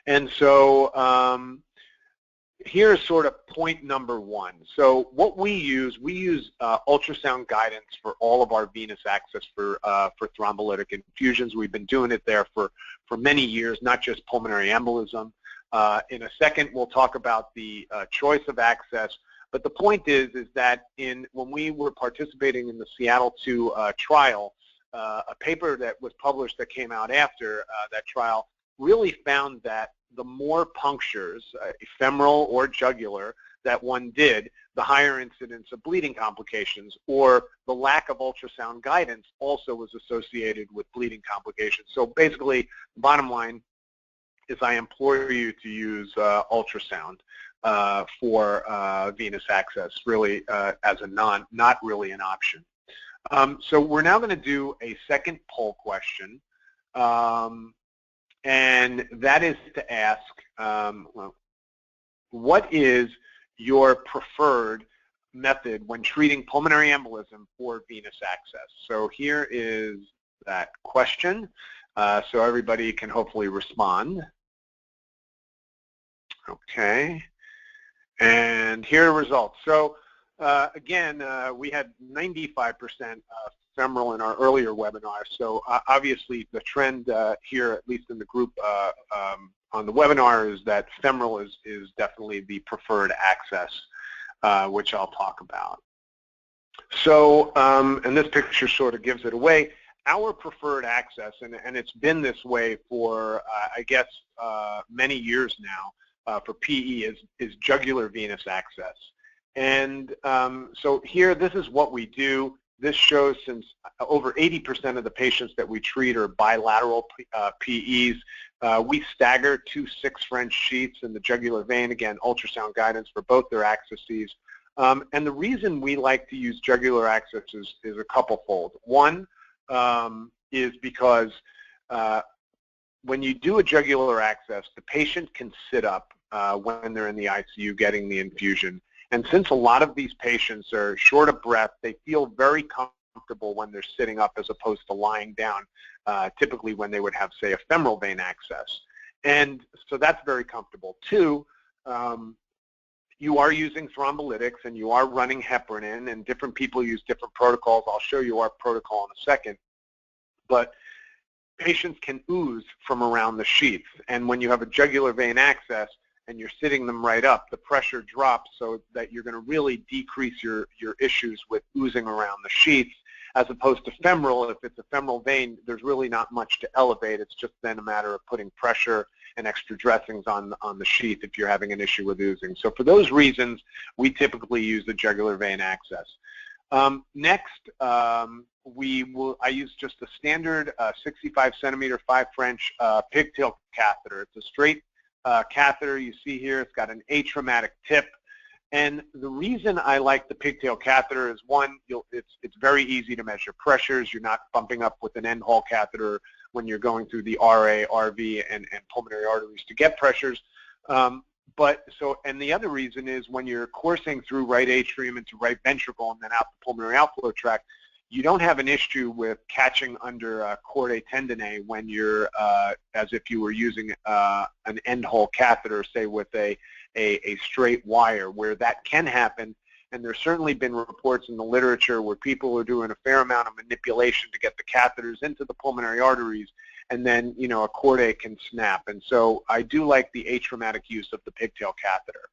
And so here's sort of point number one. So what we use ultrasound guidance for all of our venous access for thrombolytic infusions. We've been doing it there for many years, not just pulmonary embolism. In a second, we'll talk about the choice of access. But the point is that when we were participating in the Seattle 2 trial, a paper that was published that came out after that trial really found that the more punctures, ephemeral or jugular, that one did, the higher incidence of bleeding complications, or the lack of ultrasound guidance also was associated with bleeding complications. So basically, the bottom line is I implore you to use ultrasound for venous access, really as a not really an option. So we're now going to do a second poll question. And that is to ask, well, what is your preferred method when treating pulmonary embolism for venous access? So here is that question, so everybody can hopefully respond. Okay, and here are the results. So again, we had 95% femoral in our earlier webinar. So obviously the trend here, at least in the group on the webinar, is that femoral is definitely the preferred access, which I'll talk about. So, and this picture sort of gives it away. Our preferred access, and it's been this way for, I guess, many years now for PE, is jugular venous access. And so here, this is what we do. This shows since over 80% of the patients that we treat are bilateral PEs. We stagger 2 6 French sheets in the jugular vein, again, ultrasound guidance for both their accesses. And the reason we like to use jugular access is a couple-fold. One is because when you do a jugular access, the patient can sit up when they're in the ICU getting the infusion. And since a lot of these patients are short of breath, they feel very comfortable when they're sitting up as opposed to lying down, typically when they would have, say, a femoral vein access. And so that's very comfortable. Two, you are using thrombolytics and you are running heparin in, and different people use different protocols. I'll show you our protocol in a second. But patients can ooze from around the sheaths. And when you have a jugular vein access, and you're sitting them right up, the pressure drops so that you're going to really decrease your issues with oozing around the sheaths, as opposed to femoral. If it's a femoral vein, there's really not much to elevate. It's just then a matter of putting pressure and extra dressings on the sheath if you're having an issue with oozing. So for those reasons, we typically use the jugular vein access. Next, I use just a standard 65 centimeter 5 French pigtail catheter. It's a straight catheter. You see here, it's got an atraumatic tip. And the reason I like the pigtail catheter is, one, it's very easy to measure pressures. You're not bumping up with an end hall catheter when you're going through the RA, RV, and pulmonary arteries to get pressures. And the other reason is when you're coursing through right atrium into right ventricle and then out the pulmonary outflow tract, you don't have an issue with catching under chordae tendineae when you're, as if you were using an end hole catheter, say with a straight wire, where that can happen. And there's certainly been reports in the literature where people are doing a fair amount of manipulation to get the catheters into the pulmonary arteries, and then, you know, a chordae can snap. And so I do like the atraumatic use of the pigtail catheter.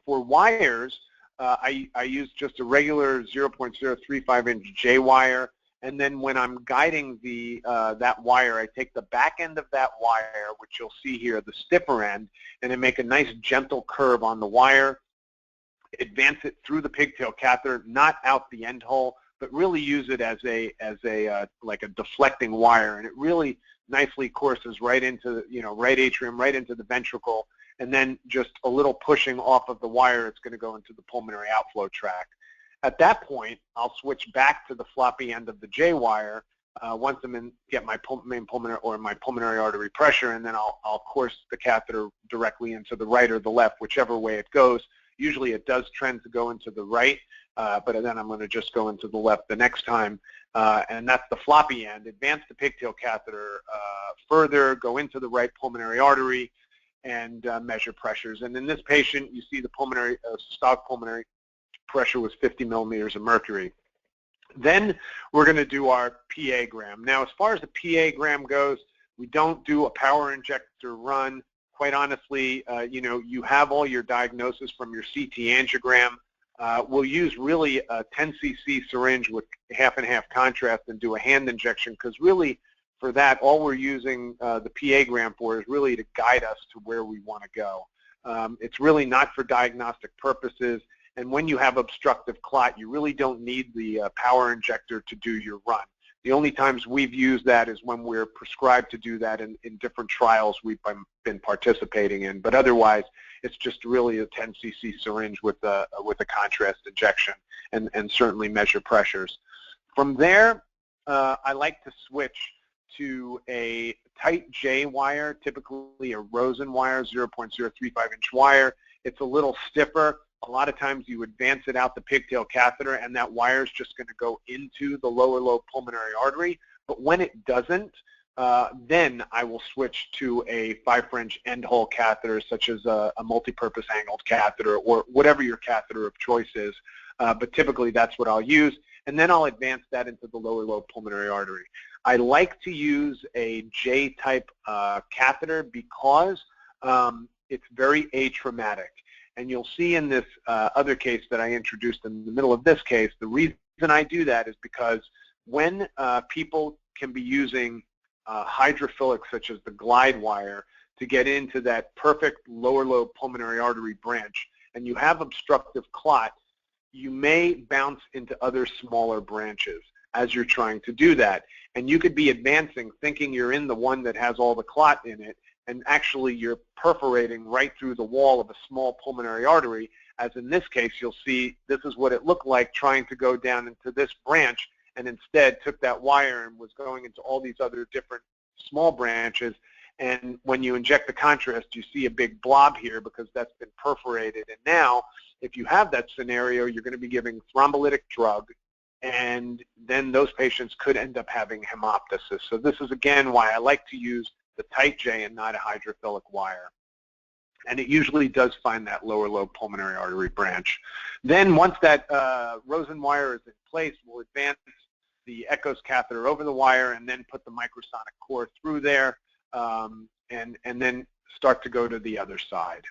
For wires, I use just a regular 0.035 inch J wire, and then when I'm guiding that wire, I take the back end of that wire, which you'll see here, the stiffer end, and I make a nice gentle curve on the wire, advance it through the pigtail catheter, not out the end hole, but really use it as like a deflecting wire, and it really nicely courses right into, you know, right atrium, right into the ventricle. And then just a little pushing off of the wire, it's going to go into the pulmonary outflow tract. At that point, I'll switch back to the floppy end of the J wire once I'm get my main pulmonary or my pulmonary artery pressure, and then I'll course the catheter directly into the right or the left, whichever way it goes, Usually it does trend to go into the right, but then I'm going to just go into the left the next time, and that's the floppy end. Advance the pigtail catheter further, go into the right pulmonary artery, and measure pressures. And in this patient, you see the pulmonary systolic pulmonary pressure was 50 millimeters of mercury. Then we're going to do our PA-gram. Now, as far as the PA-gram goes, we don't do a power injector run. Quite honestly, you have all your diagnosis from your CT angiogram. We'll use really a 10 cc syringe with half and half contrast and do a hand injection, because really for that, all we're using the PA-gram for is really to guide us to where we want to go. It's really not for diagnostic purposes. And when you have obstructive clot, you really don't need the power injector to do your run. The only times we've used that is when we're prescribed to do that in different trials we've been participating in. But otherwise, it's just really a 10 cc syringe with a contrast injection, and certainly measure pressures. From there, I like to switch to a tight J wire, typically a Rosen wire, 0.035-inch wire. It's a little stiffer. A lot of times you advance it out the pigtail catheter, and that wire is just going to go into the lower lobe pulmonary artery. But when it doesn't, then I will switch to a 5 French end hole catheter, such as a multi-purpose angled catheter, or whatever your catheter of choice is. But typically that's what I'll use. And then I'll advance that into the lower lobe pulmonary artery. I like to use a J-type catheter because it's very atraumatic. And you'll see in this other case that I introduced in the middle of this case, the reason I do that is because when people can be using hydrophilics such as the glide wire to get into that perfect lower lobe pulmonary artery branch, and you have obstructive clot, you may bounce into other smaller branches as you're trying to do that. And you could be advancing thinking you're in the one that has all the clot in it, and actually you're perforating right through the wall of a small pulmonary artery, as in this case you'll see this is what it looked like trying to go down into this branch, and instead took that wire and was going into all these other different small branches. And when you inject the contrast, you see a big blob here because that's been perforated. And now, if you have that scenario, you're going to be giving thrombolytic drug, and then those patients could end up having hemoptysis. So this is, again, why I like to use the tight J and not a hydrophilic wire. And it usually does find that lower lobe pulmonary artery branch. Then once that Rosen wire is in place, we'll advance the EKOS catheter over the wire and then put the microsonic core through there, and then start to go to the other side.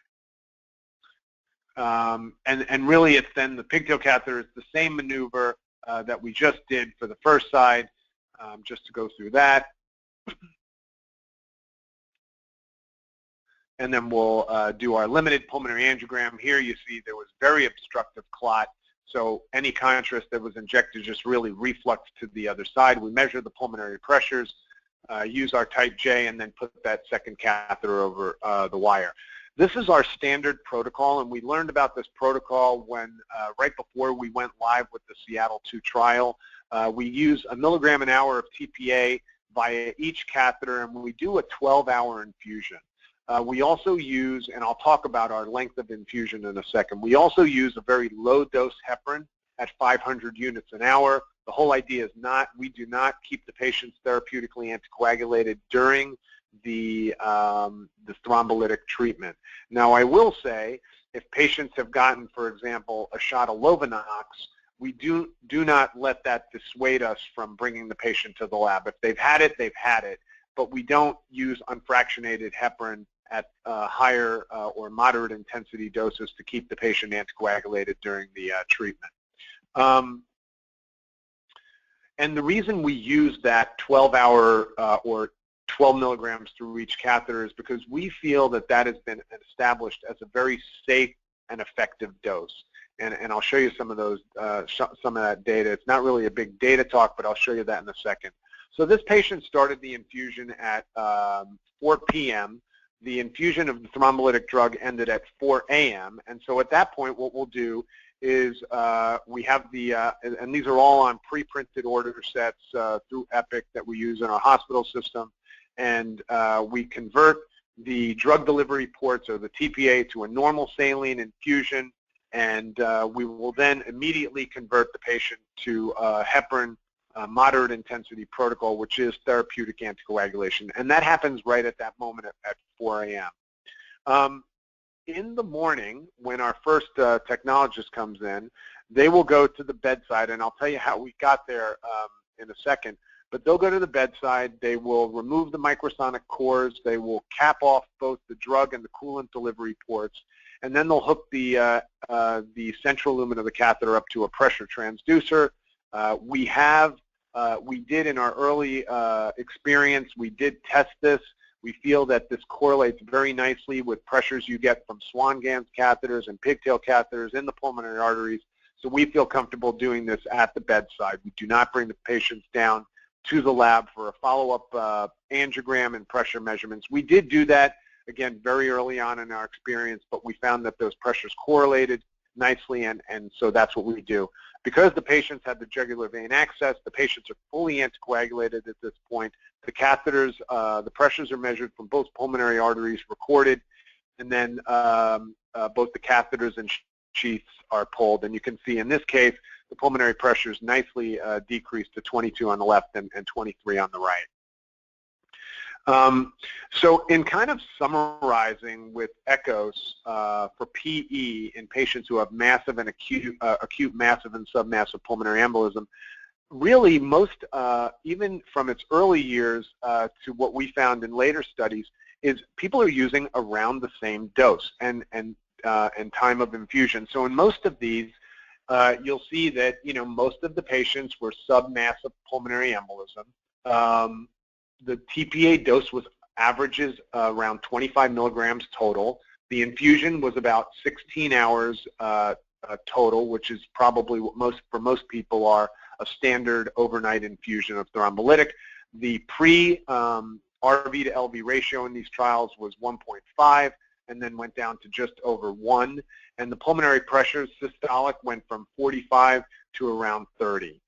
And really it's then the pigtail catheter is the same maneuver that we just did for the first side, just to go through that. And then we'll do our limited pulmonary angiogram. Here you see there was very obstructive clot, so any contrast that was injected just really refluxed to the other side. We measure the pulmonary pressures, use our type J, and then put that second catheter over the wire. This is our standard protocol, and we learned about this protocol when right before we went live with the Seattle 2 trial. We use 1 milligram an hour of TPA via each catheter, and we do a 12-hour infusion. We also use, and I'll talk about our length of infusion in a second, we also use a very low-dose heparin at 500 units an hour. The whole idea is we do not keep the patients therapeutically anticoagulated during the thrombolytic treatment. Now, I will say, if patients have gotten, for example, a shot of Lovenox, we do not let that dissuade us from bringing the patient to the lab. If they've had it, they've had it, but we don't use unfractionated heparin at higher or moderate intensity doses to keep the patient anticoagulated during the treatment. And the reason we use that 12-hour or 12 milligrams through each catheter is because we feel that that has been established as a very safe and effective dose. And I'll show you some of those, some of that data. It's not really a big data talk, but I'll show you that in a second. So this patient started the infusion at 4 p.m. The infusion of the thrombolytic drug ended at 4 a.m. And so at that point, what we'll do is we have the, and these are all on pre-printed order sets through Epic that we use in our hospital system. And we convert the drug delivery ports, or the TPA, to a normal saline infusion. and we will then immediately convert the patient to heparin moderate intensity protocol, which is therapeutic anticoagulation, and that happens right at that moment at 4 a.m. In the morning, when our first technologist comes in, they will go to the bedside, and I'll tell you how we got there in a second, but they'll go to the bedside, they will remove the microsonic cores, they will cap off both the drug and the coolant delivery ports, and then they'll hook the central lumen of the catheter up to a pressure transducer. We did in our early experience, we did test this. We feel that this correlates very nicely with pressures you get from Swan-Ganz catheters and pigtail catheters in the pulmonary arteries. So we feel comfortable doing this at the bedside. We do not bring the patients down to the lab for a follow-up angiogram and pressure measurements. We did do that, again, very early on in our experience, but we found that those pressures correlated nicely, and so that's what we do. Because the patients had the jugular vein access, the patients are fully anticoagulated at this point. The catheters, the pressures are measured from both pulmonary arteries, recorded, and then both the catheters and sheaths are pulled. And you can see in this case, the pulmonary pressures nicely decreased to 22 on the left and 23 on the right. So in kind of summarizing with EKOS for PE in patients who have massive and acute massive and submassive pulmonary embolism, really most, even from its early years to what we found in later studies, is people are using around the same dose and time of infusion. So in most of these, you'll see that most of the patients were submassive pulmonary embolism. The TPA dose averages around 25 milligrams total. The infusion was about 16 hours total, which is probably what for most people are a standard overnight infusion of thrombolytic. The pre-RV to LV ratio in these trials was 1.5 and then went down to just over 1. And the pulmonary pressure systolic went from 45 to around 30.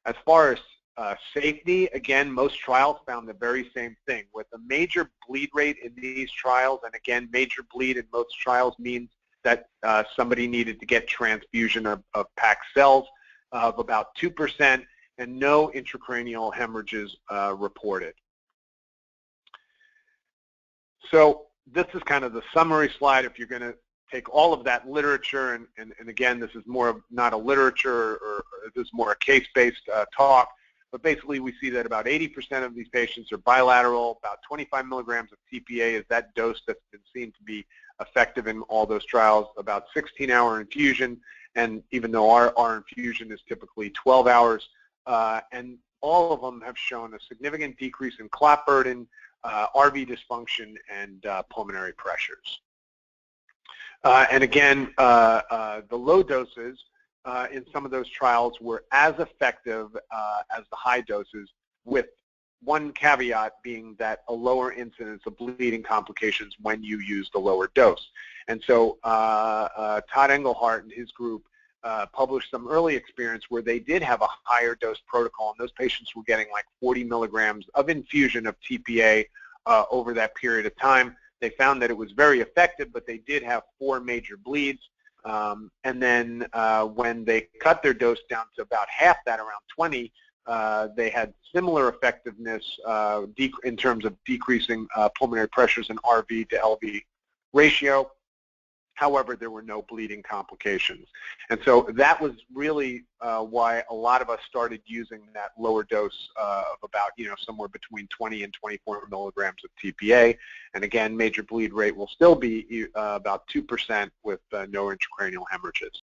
As far as safety, again, most trials found the very same thing. With a major bleed rate in these trials, and again, major bleed in most trials means that somebody needed to get transfusion of packed cells of about 2%, and no intracranial hemorrhages reported. So this is kind of the summary slide. If you're going to take all of that literature, and again, this is more of not a literature, or this is more a case-based talk, but basically we see that about 80% of these patients are bilateral. About 25 milligrams of TPA is that dose that's been seen to be effective in all those trials. About 16-hour infusion, and even though our infusion is typically 12 hours, and all of them have shown a significant decrease in clot burden, RV dysfunction, and pulmonary pressures. And again, the low doses in some of those trials were as effective as the high doses, with one caveat being that a lower incidence of bleeding complications when you use the lower dose. And so Todd Engelhardt and his group published some early experience where they did have a higher dose protocol, and those patients were getting like 40 milligrams of infusion of TPA over that period of time. They found that it was very effective, but they did have 4 major bleeds. And then when they cut their dose down to about half that, around 20, they had similar effectiveness in terms of decreasing pulmonary pressures and RV to LV ratio. However, there were no bleeding complications. And so that was really why a lot of us started using that lower dose of about, somewhere between 20 and 24 milligrams of TPA. And again, major bleed rate will still be about 2% with no intracranial hemorrhages.